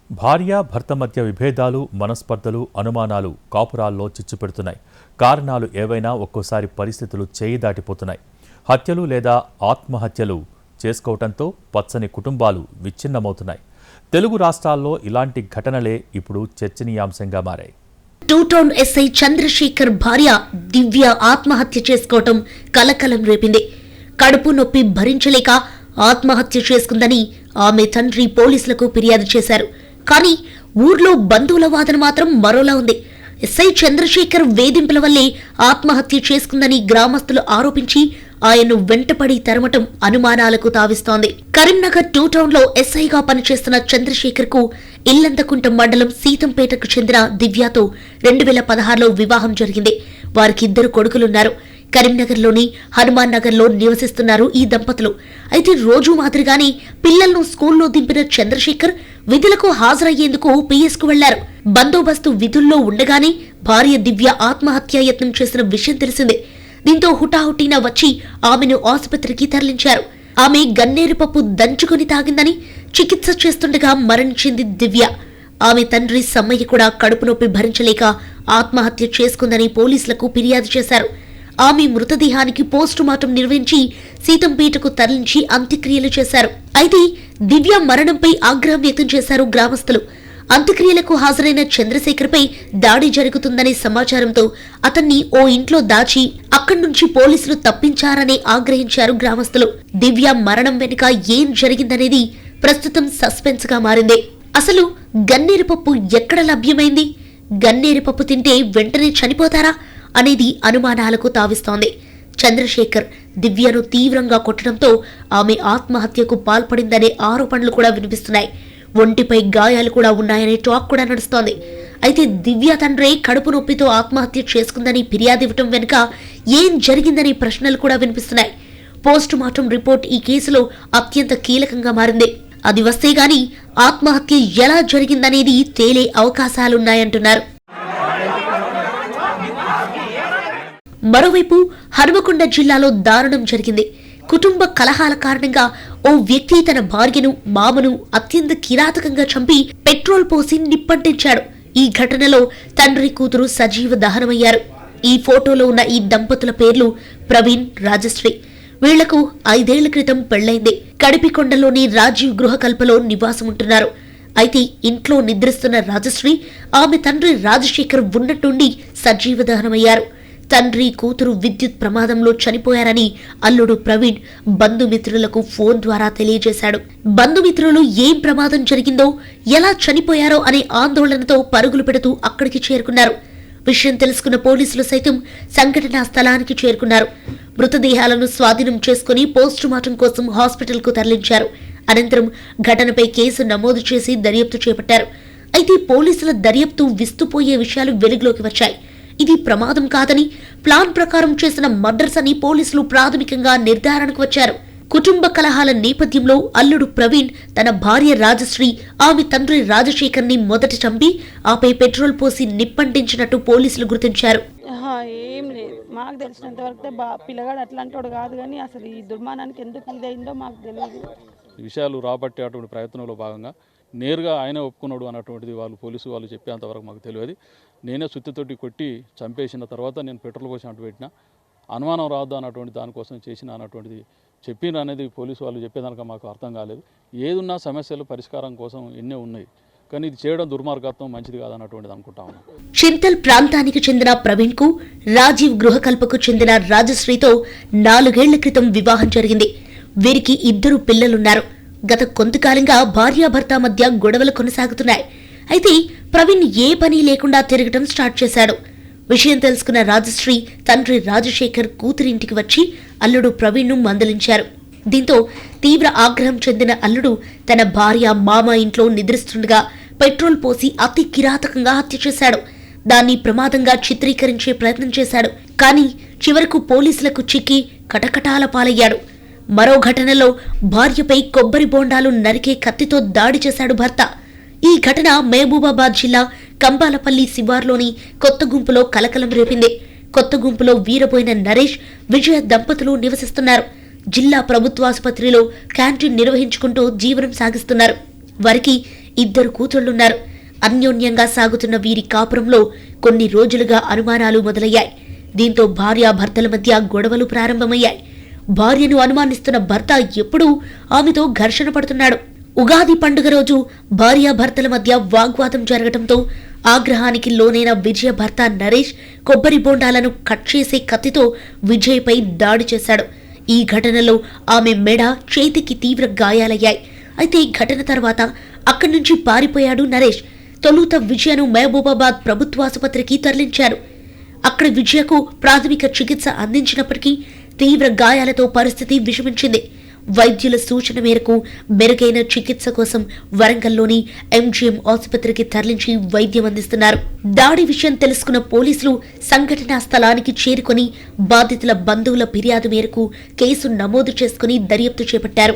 భార్యాభర్త మధ్య విభేదాలు, మనస్పర్ధలు, అనుమానాలు కాపురాల్లో చిచ్చుపెడుతున్నాయి. కారణాలు ఏవైనా ఒక్కోసారి పరిస్థితులు చేయి దాటిపోతున్నాయి. హత్యలు లేదా ఆత్మహత్యలు చేసుకోవటంతో పచ్చని కుటుంబాలు విచ్ఛిన్నమవుతున్నాయి. తెలుగు రాష్ట్రాల్లో ఇలాంటి ఘటనలే ఇప్పుడు చర్చనీయాంశంగా మారాయి. టూ టౌన్ ఎస్ఐ చంద్రశేఖర్ భార్య దివ్య ఆత్మహత్య చేసుకోవటం కలకలం రేపింది. కడుపు నొప్పి భరించలేక ఆత్మహత్య చేసుకుందని ఆమె తండ్రి పోలీసులకు ఫిర్యాదు చేశారు. కానీ ఊర్లో బంధువుల వాదన మాత్రం మరోలా ఉంది. ఎస్ఐ చంద్రశేఖర్ వేధింపుల వల్లే ఆత్మహత్య చేసుకుందని గ్రామస్తులు ఆరోపించి ఆయన్ను వెంటపడి తరమటం అనుమానాలకు తావిస్తోంది. కరీంనగర్ టూ టౌన్ లో ఎస్ఐగా పనిచేస్తున్న చంద్రశేఖర్ కు ఇల్లంతకుంట మండలం సీతంపేటకు చెందిన దివ్యతో 2016లో వివాహం జరిగింది. వారికి 2 కొడుకులున్నారు. కరీంనగర్లోని హనుమాన్ నగర్లో నివసిస్తున్నారు ఈ దంపతులు. అయితే రోజు మాదిరిగానే పిల్లలను స్కూల్లో దింపిన చంద్రశేఖర్ విధులకు హాజరయ్యేందుకు పిఎస్కు వెళ్లారు. బందోబస్తు విధుల్లో ఉండగానే భార్య దివ్య ఆత్మహత్యా యత్నం చేసిన విషయం తెలిసిందే. దీంతో హుటాహుటిన వచ్చి ఆమెను ఆసుపత్రికి తరలించారు. ఆమె గన్నేరు పప్పు దంచుకుని తాగిందని చికిత్స చేస్తుండగా మరణించింది దివ్య. ఆమె తండ్రి సమ్మయ్య కూడా కడుపు నొప్పి భరించలేక ఆత్మహత్య చేసుకుందని పోలీసులకు ఫిర్యాదు చేశారు. ఆమె మృతదేహానికి పోస్టుమార్టం నిర్వహించి సీతంపేటకు తరలించి అంత్యక్రియలు చేశారు. అయితే దివ్య మరణంపై ఆగ్రహం వ్యక్తం చేశారు గ్రామస్తులు. అంత్యక్రియలకు హాజరైన చంద్రశేఖర్పై దాడి జరుగుతుందనే సమాచారంతో అతన్ని ఓ ఇంట్లో దాచి అక్కడి నుంచి పోలీసులు తప్పించారని ఆగ్రహించారు గ్రామస్తులు. దివ్య మరణం వెనుక ఏం జరిగిందనేది ప్రస్తుతం సస్పెన్స్ గా మారింది. అసలు గన్నేరు పప్పు ఎక్కడ లభ్యమైంది? గన్నేరు పప్పు తింటే వెంటనే చనిపోతారా అనేది అనుమానాలకు తావిస్తోంది. చంద్రశేఖర్ దివ్యను తీవ్రంగా కొట్టడంతో ఆమె ఆత్మహత్యకు పాల్పడిందనే ఆరోపణలు కూడా వినిపిస్తున్నాయి. ఒంటిపై గాయాలు కూడా ఉన్నాయనే టాక్ కూడా నడుస్తోంది. అయితే దివ్య తండ్రి కడుపు నొప్పితో ఆత్మహత్య చేసుకుందని ఫిర్యాదు ఇవ్వటం వెనుక ఏం జరిగిందనే ప్రశ్నలు కూడా వినిపిస్తున్నాయి. పోస్టుమార్టం రిపోర్ట్ ఈ కేసులో అత్యంత కీలకంగా మారింది. అది వస్తే గాని ఆత్మహత్య ఎలా జరిగిందనేది తేలే అవకాశాలున్నాయంటున్నారు. మరోవైపు హనుమకొండ జిల్లాలో దారుణం జరిగింది. కుటుంబ కలహాల కారణంగా ఓ వ్యక్తి తన భార్యను, మామను అత్యంత కిరాతకంగా చంపి పెట్రోల్ పోసి నిప్పంటించాడు. ఈ ఘటనలో తండ్రి కూతురు సజీవ దహనమయ్యారు. ఈ ఫోటోలో ఉన్న ఈ దంపతుల పేర్లు ప్రవీణ్, రాజశ్రీ. వీళ్లకు 5 ఏళ్ల క్రితం పెళ్లైంది. కడిపికొండలోని రాజీవ్ గృహకల్పలో నివాసముంటున్నారు. అయితే ఇంట్లో నిద్రిస్తున్న రాజశ్రీ ఆమె తండ్రి రాజశేఖర్ ఉన్నట్టుండి సజీవ దహనమయ్యారు. తండ్రి కూతురు విద్యుత్ ప్రమాదంలో చనిపోయారని అల్లుడు ప్రవీణ్ బంధుమిత్రులకు ఫోన్ ద్వారా తెలియజేశాడు. బంధుమిత్రులు ఏం ప్రమాదం జరిగిందో, ఎలా చనిపోయారో అనే ఆందోళనతో పరుగులు పెడుతూ అక్కడికి చేరుకున్నారు. విషయం తెలుసుకున్న పోలీసులు సైతం సంఘటనా స్థలానికి చేరుకున్నారు. మృతదేహాలను స్వాధీనం చేసుకుని పోస్టుమార్టం కోసం హాస్పిటల్కు తరలించారు. అనంతరం ఘటనపై కేసు నమోదు చేసి దర్యాప్తు చేపట్టారు. అయితే పోలీసుల దర్యాప్తు విస్తుపోయే విషయాలు వెలుగులోకి వచ్చాయి. ఇది ప్రమాదం కాదని, ప్లాన్ ప్రకారం చేసిన మర్డర్స్ అని పోలీసులు ప్రాథమికంగా నిర్ధారణకు వచ్చారు. కుటుంబ కలహాల నేపథ్యంలో అల్లుడు ప్రవీణ్ తన భార్య రాజశ్రీ, ఆమె తండ్రి రాజశేఖర్ ని మొదట చంపి ఆపై పెట్రోల్ పోసి నిప్పంటించినట్టు పోలీసులు గుర్తించారు. ఏం లేదు, మాకు తెలిసినంత వరకు పిల్లగాడు అట్లాంటి వాడు కాదు, కానీ అసలు ఈ దుర్మానానికి ఎందుకు ఇదైందో మాకు తెలియదు. విషయాలు రాబట్టే అటువంటి ప్రయత్నంలో భాగంగా నేరుగా ఆయన ఒప్పుకున్నాడు అన్నటువంటిది పోలీసు వాళ్ళు చెప్పేంతవరకు మాకు తెలియదు. నేనే సుత్తితోటి కొట్టి చంపేసిన తర్వాత నేను పెట్రోల్ పోసి అంటు పెట్టిన, అనుమానం రాదు అన్నటువంటి దానికోసం చేసిన అన్నటువంటిది చెప్పిన అనేది పోలీసు వాళ్ళు చెప్పేదానిక మాకు అర్థం కాలేదు. ఏదున్నా సమస్యలు పరిష్కారం కోసం ఎన్నో ఉన్నాయి, కానీ ఇది చేయడం దుర్మార్గత్వం, మంచిది కాదన్నటువంటిది అనుకుంటా ఉన్నాం. చింతల్ ప్రాంతానికి చెందిన ప్రవీణ్ కు రాజీవ్ గృహకల్పకు చెందిన రాజశ్రీతో 4 ఏళ్ల క్రితం వివాహం జరిగింది. వీరికి 2 పిల్లలున్నారు. గత కొంతకాలంగా భార్యాభర్త మధ్య గొడవలు కొనసాగుతున్నాయి. అయితే ప్రవీణ్ ఏ పని లేకుండా తిరగటం స్టార్ట్ చేశాడు. విషయం తెలుసుకున్న రాజశ్రీ తండ్రి రాజశేఖర్ కూతురింటికి వచ్చి అల్లుడు ప్రవీణ్ను మందలించారు. దీంతో తీవ్ర ఆగ్రహం చెందిన అల్లుడు తన భార్య, మామ ఇంట్లో నిద్రిస్తుండగా పెట్రోల్ పోసి అతి కిరాతకంగా హత్య చేశాడు. దాన్ని ప్రమాదంగా చిత్రీకరించే ప్రయత్నం చేశాడు. కానీ చివరకు పోలీసులకు చిక్కి కటకటాల పాలయ్యాడు. మరో ఘటనలో భార్యపై కొబ్బరి బోండాలు నరికే కత్తితో దాడి చేశాడు భర్త. ఈ ఘటన మహబూబాబాద్ జిల్లా కంబాలపల్లి శివార్లోని కొత్త గుంపులో కలకలం రేపింది. కొత్త గుంపులో వీరబోయిన నరేష్, విజయ దంపతులు నివసిస్తున్నారు. జిల్లా ప్రభుత్వాసుపత్రిలో క్యాంటీన్ నిర్వహించుకుంటూ జీవనం సాగిస్తున్నారు. వారికి 2 కూతుళ్లున్నారు. అన్యోన్యంగా సాగుతున్న వీరి కాపురంలో కొన్ని రోజులుగా అనుమానాలు మొదలయ్యాయి. దీంతో భార్యాభర్తల మధ్య గొడవలు ప్రారంభమయ్యాయి. భార్యను అనుమానిస్తున్న భర్త ఎప్పుడూ ఆమెతో ఘర్షణ పడుతున్నాడు. ఉగాది పండుగ రోజు భార్యాభర్తల మధ్య వాగ్వాదం జరగడంతో ఆగ్రహానికి లోనైన విజయ భర్త నరేష్ కొబ్బరి బోండాలను కట్ చేసే కత్తితో విజయ్పై దాడి చేశాడు. ఈ ఘటనలో ఆమె మెడ, చేతికి తీవ్ర గాయాలయ్యాయి. అయితే ఈ ఘటన తర్వాత అక్కడి నుంచి పారిపోయాడు నరేష్. తొలుత విజయను మహబూబాబాద్ ప్రభుత్వాసుపత్రికి తరలించారు. అక్కడ విజయకు ప్రాథమిక చికిత్స అందించినప్పటికీ తీవ్ర గాయాలతో పరిస్థితి విషమించింది. వైద్యుల సూచన మేరకు మెరుగైన చికిత్స కోసం వరంగల్లోని ఎంజీఎం ఆసుపత్రికి తరలించి వైద్యం అందిస్తున్నారు. దాడి విషయం తెలుసుకున్న పోలీసులు సంఘటనా స్థలానికి చేరుకొని బాధితుల బంధువుల ఫిర్యాదు మేరకు కేసు నమోదు చేసుకుని దర్యాప్తు చేపట్టారు.